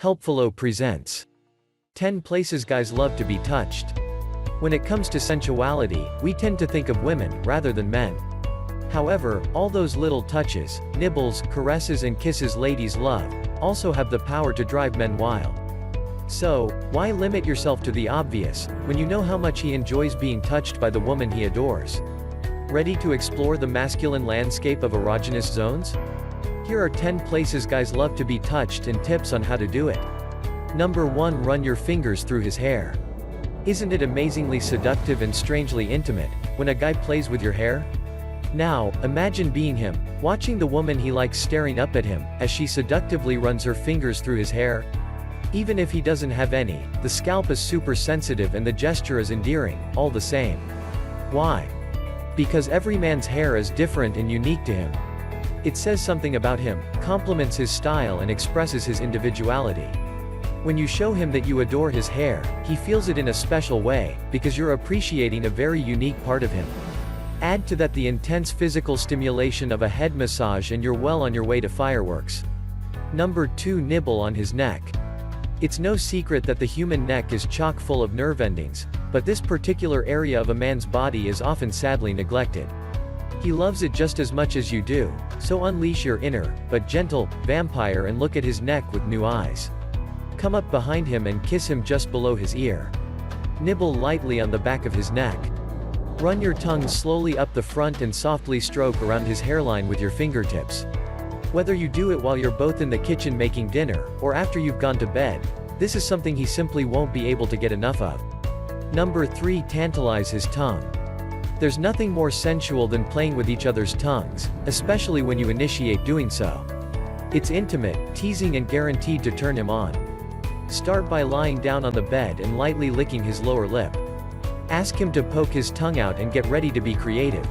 Helpfulo presents 10 places guys love to be touched. When it comes to sensuality, we tend to think of women rather than men. However, all those little touches, nibbles, caresses and kisses ladies love, also have the power to drive men wild. So, why limit yourself to the obvious, when you know how much he enjoys being touched by the woman he adores? Ready to explore the masculine landscape of erogenous zones? Here are 10 places guys love to be touched and tips on how to do it. Number 1. Run your fingers through his hair. Isn't it amazingly seductive and strangely intimate, when a guy plays with your hair? Now, imagine being him, watching the woman he likes staring up at him, as she seductively runs her fingers through his hair. Even if he doesn't have any, the scalp is super sensitive and the gesture is endearing, all the same. Why? Because every man's hair is different and unique to him. It says something about him, complements his style and expresses his individuality. When you show him that you adore his hair, he feels it in a special way, because you're appreciating a very unique part of him. Add to that the intense physical stimulation of a head massage and you're well on your way to fireworks. Number 2. Nibble on his neck. It's no secret that the human neck is chock full of nerve endings, but this particular area of a man's body is often sadly neglected. He loves it just as much as you do, so unleash your inner, but gentle, vampire and look at his neck with new eyes. Come up behind him and kiss him just below his ear. Nibble lightly on the back of his neck. Run your tongue slowly up the front and softly stroke around his hairline with your fingertips. Whether you do it while you're both in the kitchen making dinner, or after you've gone to bed, this is something he simply won't be able to get enough of. Number 3. Tantalize his tongue. There's nothing more sensual than playing with each other's tongues, especially when you initiate doing so. It's intimate, teasing and guaranteed to turn him on. Start by lying down on the bed and lightly licking his lower lip. Ask him to poke his tongue out and get ready to be creative.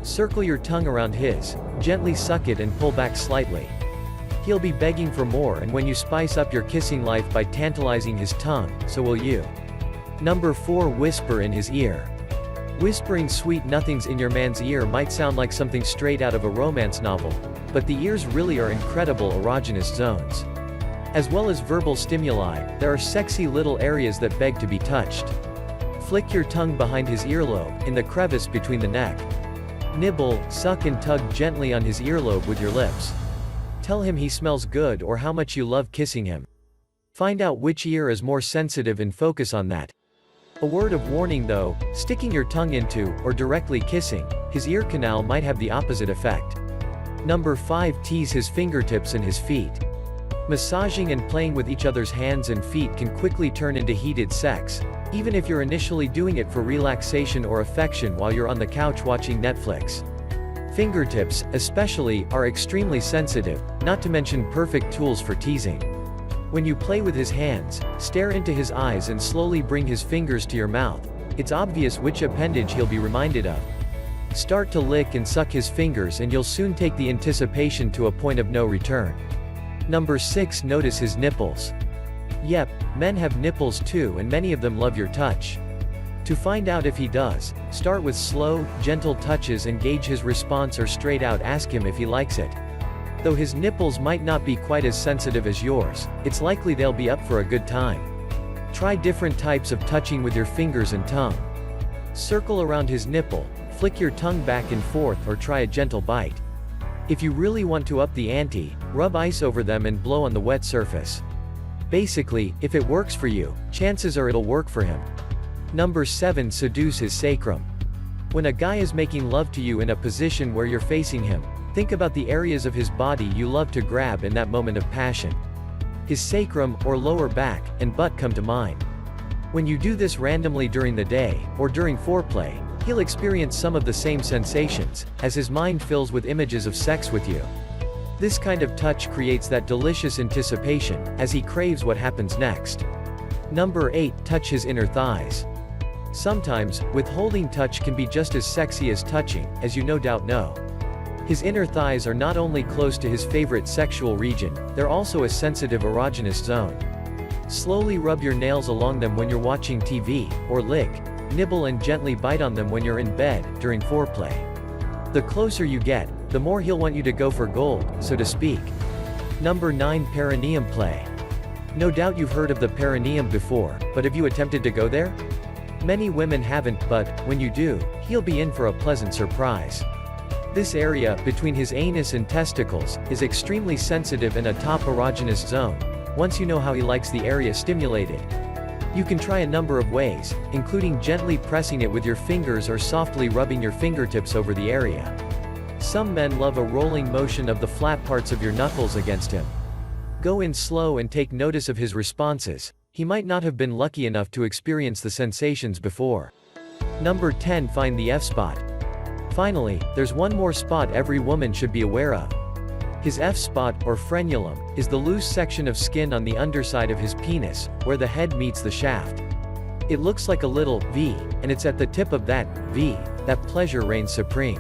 Circle your tongue around his, gently suck it and pull back slightly. He'll be begging for more, and when you spice up your kissing life by tantalizing his tongue, so will you. Number 4. Whisper in his ear. Whispering sweet nothings in your man's ear might sound like something straight out of a romance novel, but the ears really are incredible erogenous zones. As well as verbal stimuli, there are sexy little areas that beg to be touched. Flick your tongue behind his earlobe, in the crevice between the neck. Nibble, suck and tug gently on his earlobe with your lips. Tell him he smells good or how much you love kissing him. Find out which ear is more sensitive and focus on that. A word of warning though, sticking your tongue into, or directly kissing, his ear canal might have the opposite effect. Number 5. Tease his fingertips and his feet. Massaging and playing with each other's hands and feet can quickly turn into heated sex, even if you're initially doing it for relaxation or affection while you're on the couch watching Netflix. Fingertips, especially, are extremely sensitive, not to mention perfect tools for teasing. When you play with his hands, stare into his eyes and slowly bring his fingers to your mouth. It's obvious which appendage he'll be reminded of. Start to lick and suck his fingers and you'll soon take the anticipation to a point of no return. Number 6. Notice his nipples. Yep, men have nipples too, and many of them love your touch. To find out if he does, start with slow, gentle touches and gauge his response, or straight out ask him if he likes it. Though his nipples might not be quite as sensitive as yours, it's likely they'll be up for a good time. Try different types of touching with your fingers and tongue. Circle around his nipple, flick your tongue back and forth, or try a gentle bite. If you really want to up the ante, rub ice over them and blow on the wet surface. Basically, if it works for you, chances are it'll work for him. Number 7. Seduce his sacrum. When a guy is making love to you in a position where you're facing him, think about the areas of his body you love to grab in that moment of passion. His sacrum, or lower back, and butt come to mind. When you do this randomly during the day, or during foreplay, he'll experience some of the same sensations, as his mind fills with images of sex with you. This kind of touch creates that delicious anticipation, as he craves what happens next. Number 8. Touch his inner thighs. Sometimes, withholding touch can be just as sexy as touching, as you no doubt know. His inner thighs are not only close to his favorite sexual region, they're also a sensitive erogenous zone. Slowly rub your nails along them when you're watching TV, or lick, nibble and gently bite on them when you're in bed, during foreplay. The closer you get, the more he'll want you to go for gold, so to speak. Number 9. Perineum play. No doubt you've heard of the perineum before, but have you attempted to go there? Many women haven't, but, when you do, he'll be in for a pleasant surprise. This area, between his anus and testicles, is extremely sensitive and a top erogenous zone, once you know how he likes the area stimulated. You can try a number of ways, including gently pressing it with your fingers or softly rubbing your fingertips over the area. Some men love a rolling motion of the flat parts of your knuckles against him. Go in slow and take notice of his responses. He might not have been lucky enough to experience the sensations before. Number 10. Find the F-spot. Finally, there's one more spot every woman should be aware of. His F-spot, or frenulum, is the loose section of skin on the underside of his penis, where the head meets the shaft. It looks like a little V, and it's at the tip of that V that pleasure reigns supreme.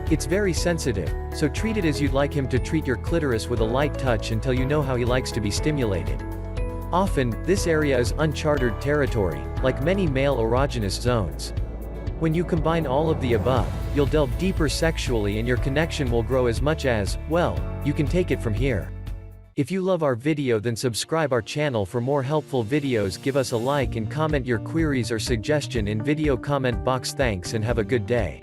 It's very sensitive, so treat it as you'd like him to treat your clitoris, with a light touch until you know how he likes to be stimulated. Often, this area is uncharted territory, like many male erogenous zones. When you combine all of the above, you'll delve deeper sexually and your connection will grow as much as, well, you can take it from here. If you love our video, then subscribe our channel for more helpful videos. Give us a like and comment your queries or suggestion in video comment box. Thanks and have a good day.